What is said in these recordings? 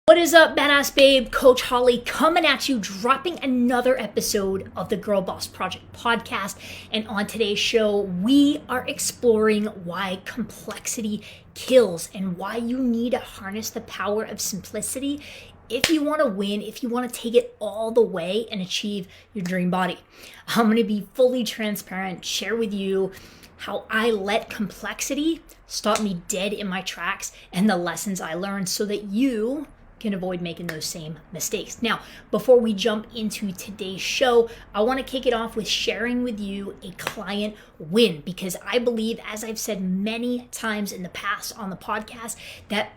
What is up, badass babe? Coach Holly coming at you, dropping another episode of the Girl Boss Project podcast. And on today's show, we are exploring why complexity kills and why you need to harness the power of simplicity if you want to win, if you want to take it all the way and achieve your dream body. I'm going to be fully transparent, share with you how I let complexity stop me dead in my tracks and the lessons I learned so that you can avoid making those same mistakes. Now, before we jump into today's show, I want to kick it off with sharing with you a client win, because I believe, as I've said many times in the past on the podcast, that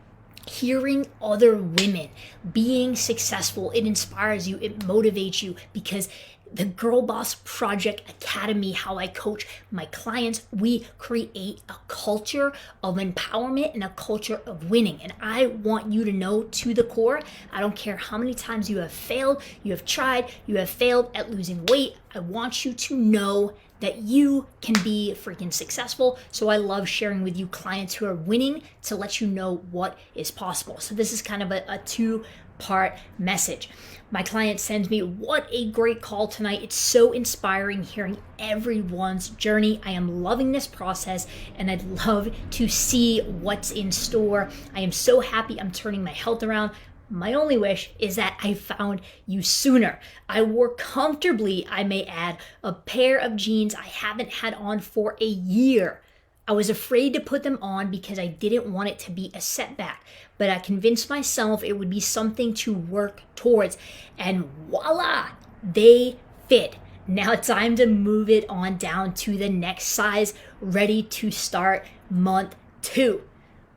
hearing other women being successful, it inspires you, it motivates you, because the Girl Boss Project Academy, how I coach my clients, we create a culture of empowerment and a culture of winning. And I want you to know to the core, I don't care how many times you have failed, you have tried, you have failed at losing weight. I want you to know that you can be freaking successful. So I love sharing with you clients who are winning to let you know what is possible. So this is kind of a two-part message. My client sends me, what a great call tonight. It's so inspiring hearing everyone's journey. I am loving this process and I'd love to see what's in store. I am so happy I'm turning my health around. My only wish is that I found you sooner. I wore comfortably, I may add, a pair of jeans I haven't had on for a year. I was afraid to put them on because I didn't want it to be a setback, but I convinced myself it would be something to work towards, and voila, they fit. Now it's time to move it on down to the next size, ready to start month 2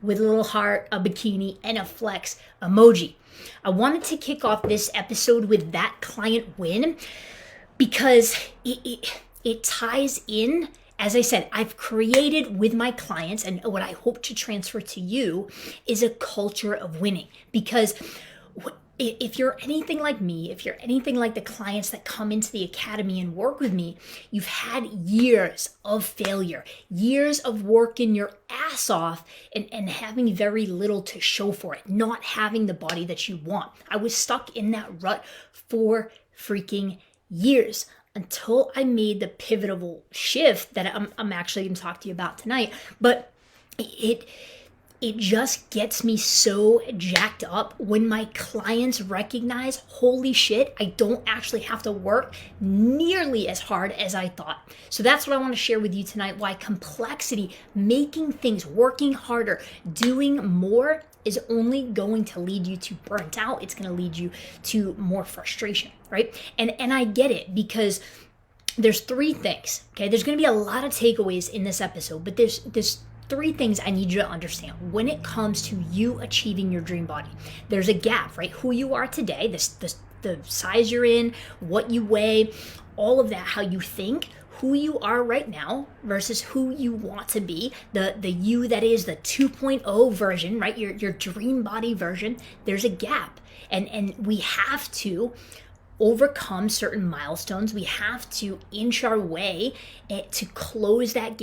with a little heart, a bikini, and a flex emoji. I wanted to kick off this episode with that client win because it ties in. As I said, I've created with my clients, and what I hope to transfer to you is a culture of winning. Because if you're anything like me, if you're anything like the clients that come into the academy and work with me, you've had years of failure, years of working your ass off and having very little to show for it, not having the body that you want. I was stuck in that rut for freaking years, until I made the pivotal shift that I'm actually going to talk to you about tonight. But it just gets me so jacked up when my clients recognize, holy shit, I don't actually have to work nearly as hard as I thought. So that's what I want to share with you tonight, why complexity, making things, working harder, doing more is only going to lead you to burnt out. It's going to lead you to more frustration, right? And I get it, because there's 3 things, okay? There's going to be a lot of takeaways in this episode, but there's 3 things I need you to understand when it comes to you achieving your dream body. There's a gap, right? Who you are today, the size you're in, what you weigh, all of that, how you think, who you are right now versus who you want to be, the you that is the 2.0 version, right? Your dream body version. There's a gap, and we have to overcome certain milestones. We have to inch our way to close that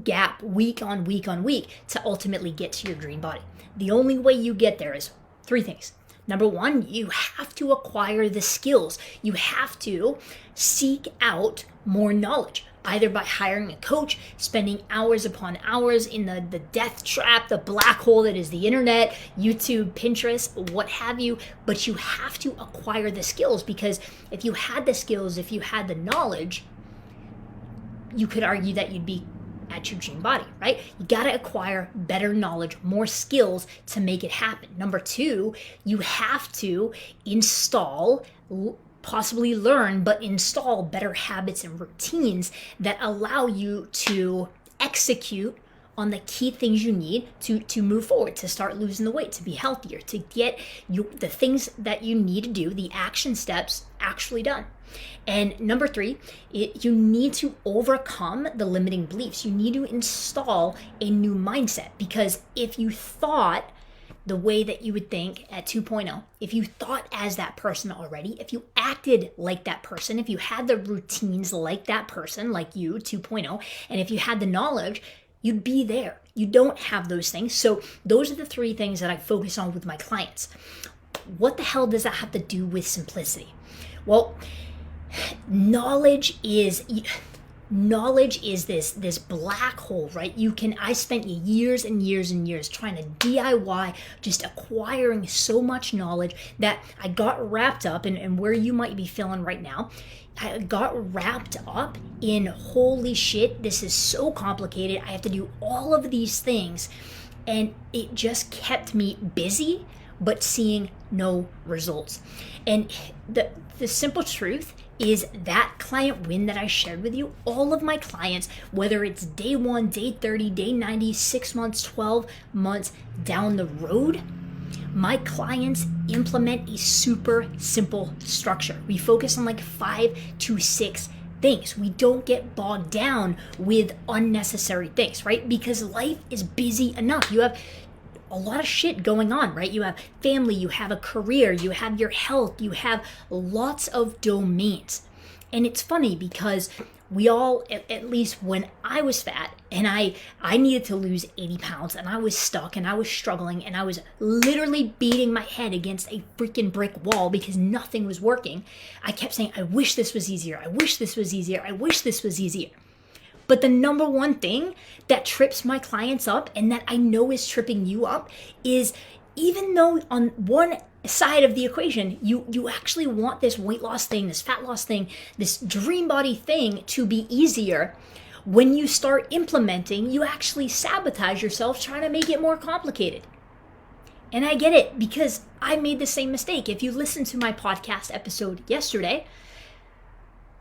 gap week on week on week to ultimately get to your dream body. The only way you get there is 3 things. Number 1, you have to acquire the skills. You have to seek out more knowledge, either by hiring a coach, spending hours upon hours in the death trap, the black hole that is the internet, YouTube, Pinterest, what have you. But you have to acquire the skills, because if you had the skills, if you had the knowledge, you could argue that you'd be at your dream body, right? You got to acquire better knowledge, more skills to make it happen. Number 2, you have to install, possibly learn, but install better habits and routines that allow you to execute on the key things you need to move forward, to start losing the weight, to be healthier, to get the things that you need to do, the action steps actually done. And number 3, you need to overcome the limiting beliefs. You need to install a new mindset, because if you thought the way that you would think at 2.0, if you thought as that person already, if you acted like that person, if you had the routines like that person, like you, 2.0, and if you had the knowledge, you'd be there. You don't have those things. So those are the 3 things that I focus on with my clients. what the hell does that have to do with simplicity? Well, knowledge is this black hole, right? I spent years and years and years trying to DIY, just acquiring so much knowledge that I got wrapped up in where you might be feeling right now. I got wrapped up in, holy shit, this is so complicated. I have to do all of these things. And it just kept me busy, but seeing no results. And the simple truth is that client win that I shared with you, all of my clients, whether it's day 1, day 30, day 90, 6 months, 12 months down the road, my clients implement a super simple structure. We focus on like 5 to 6 things. We don't get bogged down with unnecessary things, right? Because life is busy enough. You have a lot of shit going on, right? You have family, you have a career, you have your health, you have lots of domains. And it's funny because we all, at least when I was fat and I needed to lose 80 pounds and I was stuck and I was struggling and I was literally beating my head against a freaking brick wall because nothing was working, I kept saying, I wish this was easier. I wish this was easier. I wish this was easier. But the number one thing that trips my clients up and that I know is tripping you up is, even though on one side of the equation, you actually want this weight loss thing, this fat loss thing, this dream body thing to be easier, when you start implementing, you actually sabotage yourself trying to make it more complicated. And I get it, because I made the same mistake. If you listened to my podcast episode yesterday,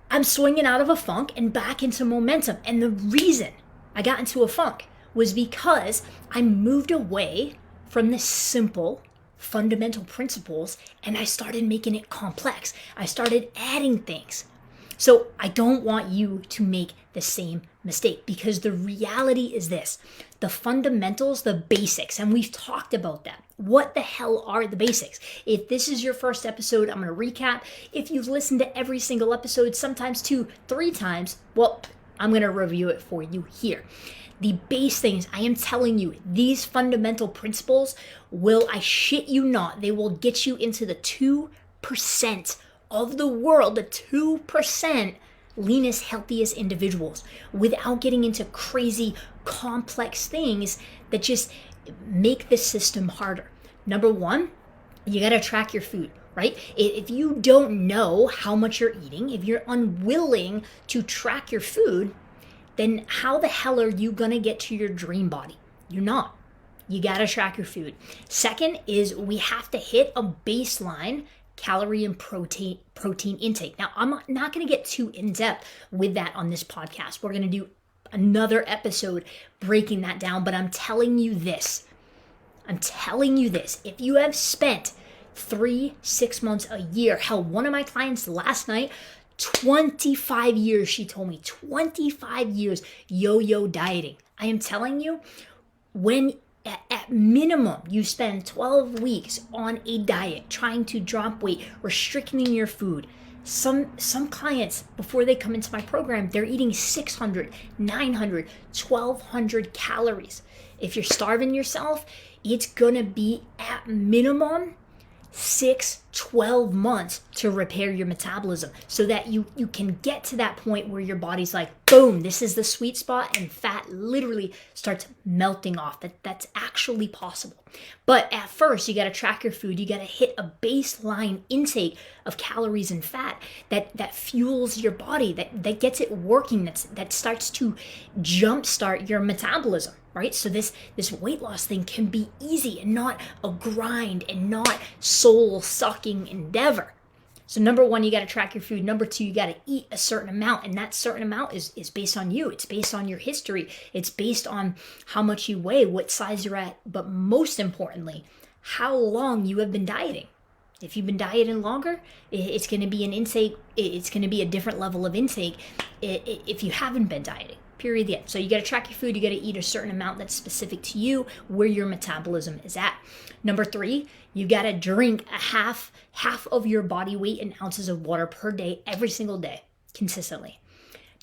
I'm swinging out of a funk and back into momentum. And the reason I got into a funk was because I moved away from the simple fundamental principles and I started making it complex. I started adding things. So I don't want you to make the same mistake, because the reality is this: the fundamentals, the basics, and we've talked about that. What the hell are the basics? If this is your first episode, I'm going to recap. If you've listened to every single episode, sometimes 2, 3 times, well, I'm going to review it for you here. The base things, I am telling you, these fundamental principles will, I shit you not, they will get you into the 2% of the world, the 2% leanest, healthiest individuals, without getting into crazy, complex things that just make the system harder. Number one, you got to track your food, right? If you don't know how much you're eating, if you're unwilling to track your food, then how the hell are you going to get to your dream body? You're not. You got to track your food. Second is, we have to hit a baseline calorie and protein intake. Now, I'm not going to get too in-depth with that on this podcast. We're going to do another episode breaking that down, but I'm telling you this. If you have spent 3, 6 months, a year, hell, one of my clients last night, 25 years, she told me, 25 years yo-yo dieting. I am telling you, when at minimum you spend 12 weeks on a diet, trying to drop weight, restricting your food, some clients, before they come into my program, they're eating 600, 900, 1200 calories. If you're starving yourself, it's gonna be at minimum 6, 12 months to repair your metabolism, so that you can get to that point where your body's like, boom, this is the sweet spot, and fat literally starts melting off. That's actually possible. But at first, you got to track your food. You got to hit a baseline intake of calories and fat that fuels your body, that gets it working, that starts to jumpstart your metabolism. Right? So this weight loss thing can be easy and not a grind and not soul-sucking endeavor. So number one, you got to track your food. Number two, you got to eat a certain amount. And that certain amount is based on you. It's based on your history. It's based on how much you weigh, what size you're at. But most importantly, how long you have been dieting. If you've been dieting longer, it's going to be an intake. It's going to be a different level of intake if you haven't been dieting. Period. The end. So you got to track your food. You got to eat a certain amount that's specific to you, where your metabolism is at. Number 3, you got to drink a half of your body weight in ounces of water per day, every single day, consistently.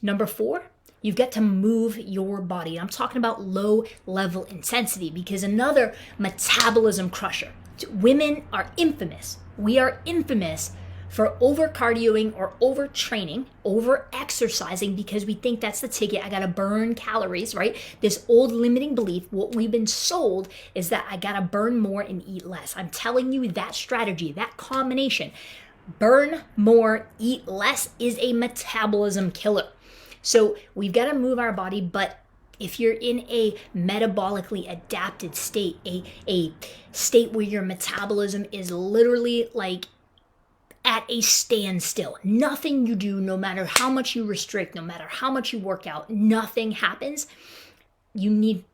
Number 4, you've got to move your body. I'm talking about low level intensity, because another metabolism crusher, Women are infamous. We are infamous for over cardioing or overtraining, over exercising, because we think that's the ticket. I gotta burn calories, right? This old limiting belief, what we've been sold is that I gotta burn more and eat less. I'm telling you, that strategy, that combination, burn more, eat less, is a metabolism killer. So we've got to move our body, but if you're in a metabolically adapted state, a state where your metabolism is literally like at a standstill, nothing you do, no matter how much you restrict, no matter how much you work out, nothing happens. You need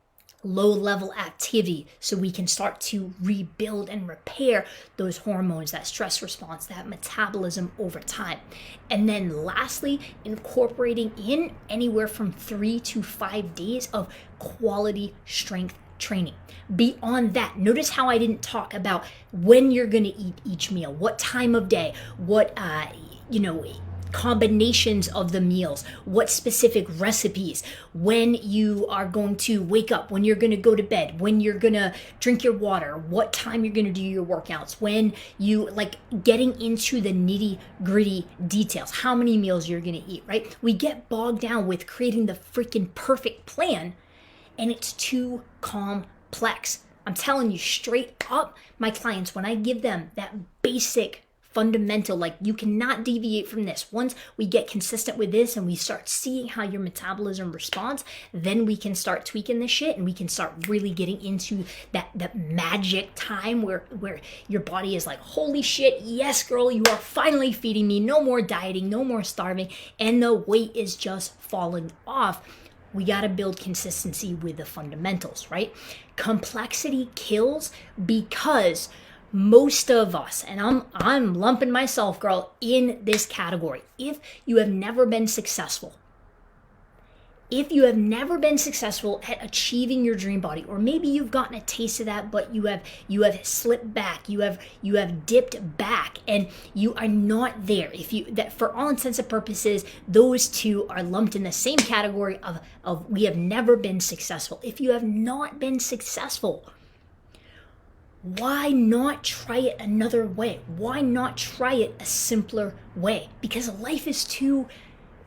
low-level activity so we can start to rebuild and repair those hormones, that stress response, that metabolism over time. And then lastly, incorporating in anywhere from 3 to 5 days of quality strength training. Beyond that, notice how I didn't talk about when you're going to eat each meal, what time of day, what combinations of the meals, what specific recipes, when you are going to wake up, when you're going to go to bed, when you're going to drink your water, what time you're going to do your workouts, when you like getting into the nitty gritty details, how many meals you're going to eat, right? We get bogged down with creating the freaking perfect plan, and it's too complex. I'm telling you straight up, my clients, when I give them that basic fundamental, like you cannot deviate from this. Once we get consistent with this and we start seeing how your metabolism responds, then we can start tweaking this shit and we can start really getting into that magic time where your body is like, holy shit, yes girl, you are finally feeding me, no more dieting, no more starving, and the weight is just falling off. We got to build consistency with the fundamentals, right? Complexity kills because most of us, and I'm lumping myself, girl, in this category. If you have never been successful, at achieving your dream body, or maybe you've gotten a taste of that, but you have slipped back, you have dipped back, and you are not there. That for all intents and purposes, those two are lumped in the same category of we have never been successful. If you have not been successful, why not try it another way? Why not try it a simpler way? Because life is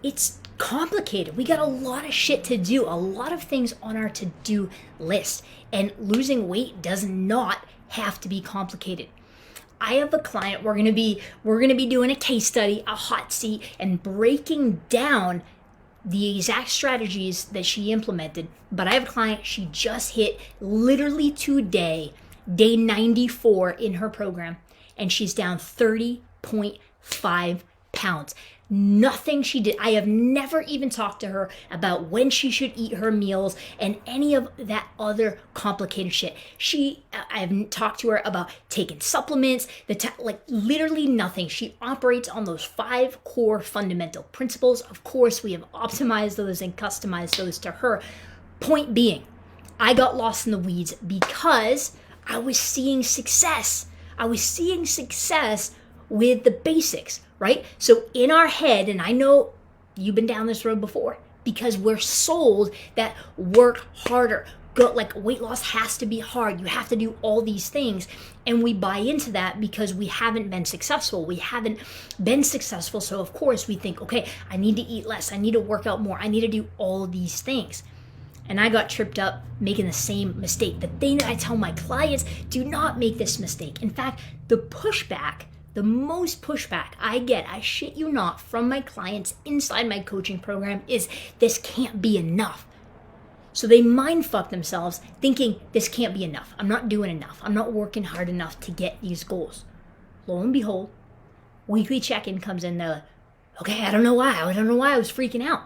it's complicated. We got a lot of shit to do, a lot of things on our to-do list, and losing weight does not have to be complicated. I have a client, we're gonna be doing a case study, a hot seat, and breaking down the exact strategies that she implemented. But I have a client, she just hit literally today, day 94 in her program, and she's down 30.5 pounds. Nothing she did. I have never even talked to her about when she should eat her meals and any of that other complicated shit. I haven't talked to her about taking supplements, literally nothing. She operates on those 5 core fundamental principles. Of course, we have optimized those and customized those to her. Point being, I got lost in the weeds because I was seeing success. With the basics, right? So in our head, and I know you've been down this road before, because we're sold that work harder, weight loss has to be hard. You have to do all these things. And we buy into that because we haven't been successful. So of course we think, okay, I need to eat less. I need to work out more. I need to do all these things. And I got tripped up making the same mistake. The thing that I tell my clients, do not make this mistake. In fact, the most pushback I get, I shit you not, from my clients inside my coaching program is, this can't be enough. So they mind fuck themselves thinking this can't be enough. I'm not doing enough. I'm not working hard enough to get these goals. Lo and behold, weekly check-in comes in. They're like, okay, I don't know why I was freaking out.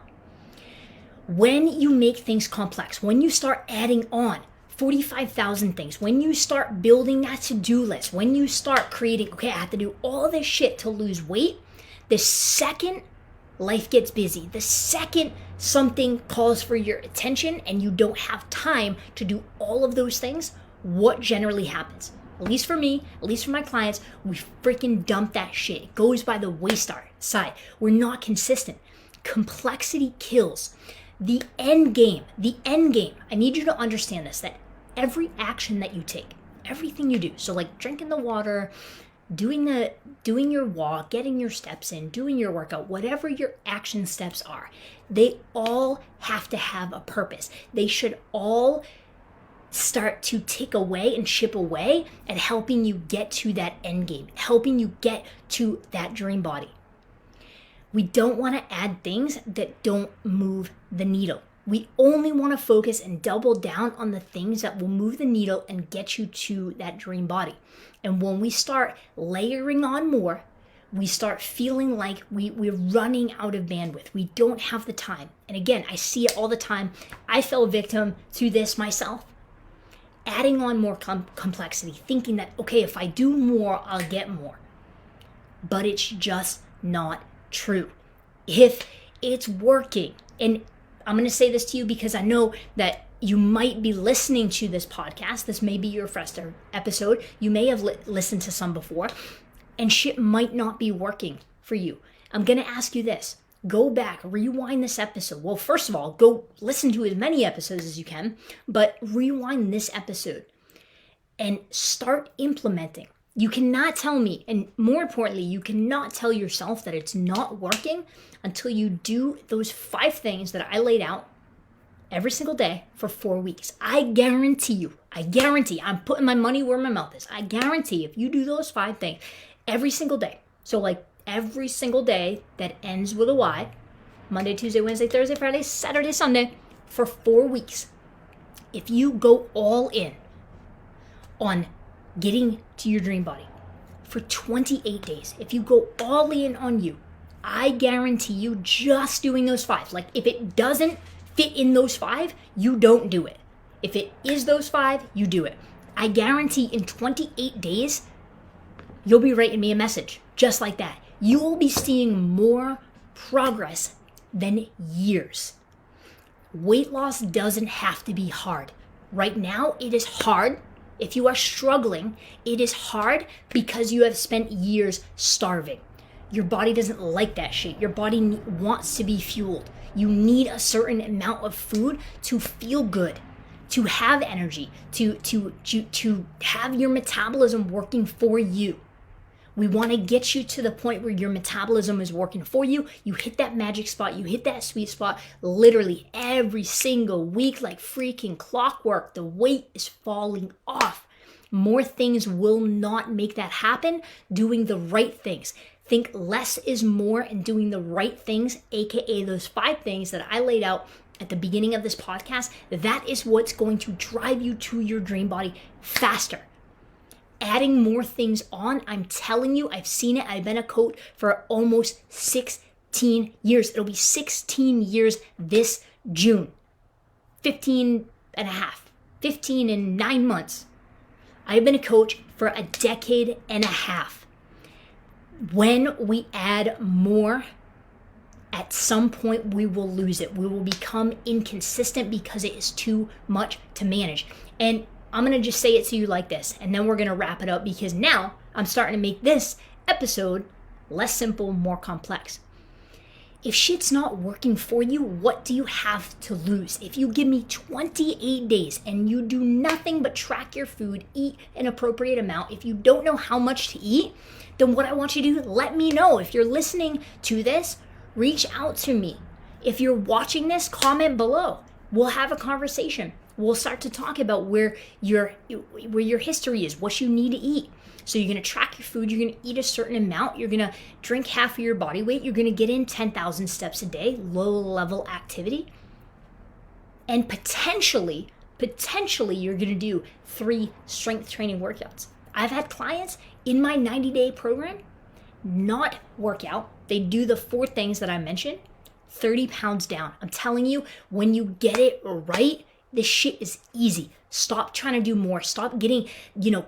When you make things complex, when you start adding on 45,000 things, when you start building that to-do list, when you start creating, okay, I have to do all this shit to lose weight, the second life gets busy, the second something calls for your attention and you don't have time to do all of those things, what generally happens? At least for me, at least for my clients, we freaking dump that shit. It goes by the wayside. We're not consistent. Complexity kills. The end game, I need you to understand this, that every action that you take, Everything you do. So like drinking the water, doing your walk, getting your steps in, doing your workout, whatever your action steps are, they all have to have a purpose. They should all start to tick away and chip away at helping you get to that end game, helping you get to that dream body. We don't want to add things that don't move the needle. We only want to focus and double down on the things that will move the needle and get you to that dream body. And when we start layering on more, we start feeling like we're running out of bandwidth. We don't have the time. And again, I see it all the time. I fell victim to this myself. Adding on more complexity, thinking that, okay, if I do more, I'll get more. But it's just not true. If it's working, and I'm going to say this to you because I know that you might be listening to this podcast. This may be your first episode. You may have listened to some before, and shit might not be working for you. I'm going to ask you this. Go back, rewind this episode. Well, first of all, go listen to as many episodes as you can, but rewind this episode and start implementing. You cannot tell me, and more importantly, you cannot tell yourself that it's not working until you do those 5 things that I laid out every single day for 4 weeks. I guarantee, I'm putting my money where my mouth is. I guarantee if you do those 5 things every single day, so like every single day that ends with a Y, Monday, Tuesday, Wednesday, Thursday, Friday, Saturday, Sunday, for 4 weeks, if you go all in on getting to your dream body for 28 days, if you go all in on you, I guarantee you just doing those 5. Like if it doesn't fit in those 5, you don't do it. If it is those 5, you do it. I guarantee in 28 days, you'll be writing me a message just like that. You will be seeing more progress than years. Weight loss doesn't have to be hard. Right now, it is hard. If you are struggling, it is hard because you have spent years starving. Your body doesn't like that shit. Your body wants to be fueled. You need a certain amount of food to feel good, to have energy, to have your metabolism working for you. We want to get you to the point where your metabolism is working for you. You hit that magic spot. You hit that sweet spot literally every single week like freaking clockwork. The weight is falling off. More things will not make that happen doing the right things. Think less is more and doing the right things, aka those 5 things that I laid out at the beginning of this podcast. That is what's going to drive you to your dream body faster. Adding more things on, I'm telling you, I've seen it. I've been a coach for almost 16 years. It'll be 16 years this June. 15 and a half. 15 and 9 months. I've been a coach for a decade and a half. When we add more, at some point we will lose it. We will become inconsistent because it is too much to manage. And I'm going to just say it to you like this, and then we're going to wrap it up because now I'm starting to make this episode less simple, more complex. If shit's not working for you, what do you have to lose? If you give me 28 days and you do nothing but track your food, eat an appropriate amount, if you don't know how much to eat, then what I want you to do, let me know. If you're listening to this, reach out to me. If you're watching this, comment below. We'll have a conversation. We'll start to talk about where your history is, what you need to eat. So you're going to track your food, you're going to eat a certain amount, you're going to drink half of your body weight, you're going to get in 10,000 steps a day, low level activity. And potentially you're going to do 3 strength training workouts. I've had clients in my 90-day program not work out. They do the 4 things that I mentioned, 30 pounds down. I'm telling you, when you get it right, this shit is easy. Stop trying to do more. Stop getting,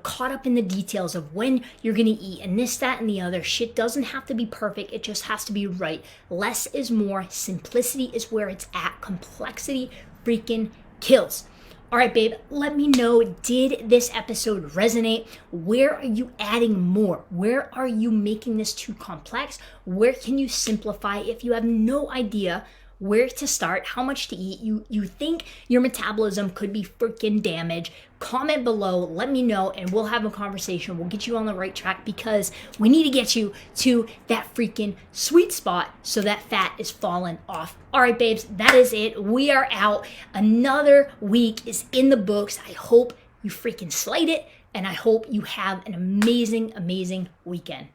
caught up in the details of when you're going to eat and this, that, and the other. Shit doesn't have to be perfect. It just has to be right. Less is more. Simplicity is where it's at. Complexity freaking kills. All right, babe, let me know, did this episode resonate? Where are you adding more? Where are you making this too complex? Where can you simplify? If you have no idea where to start, how much to eat, you think your metabolism could be freaking damaged, comment below, let me know, and we'll have a conversation. We'll get you on the right track because we need to get you to that freaking sweet spot so that fat is falling off. All right, babes, that is it. We are out. Another week is in the books. I hope you freaking slayed it, and I hope you have an amazing, amazing weekend.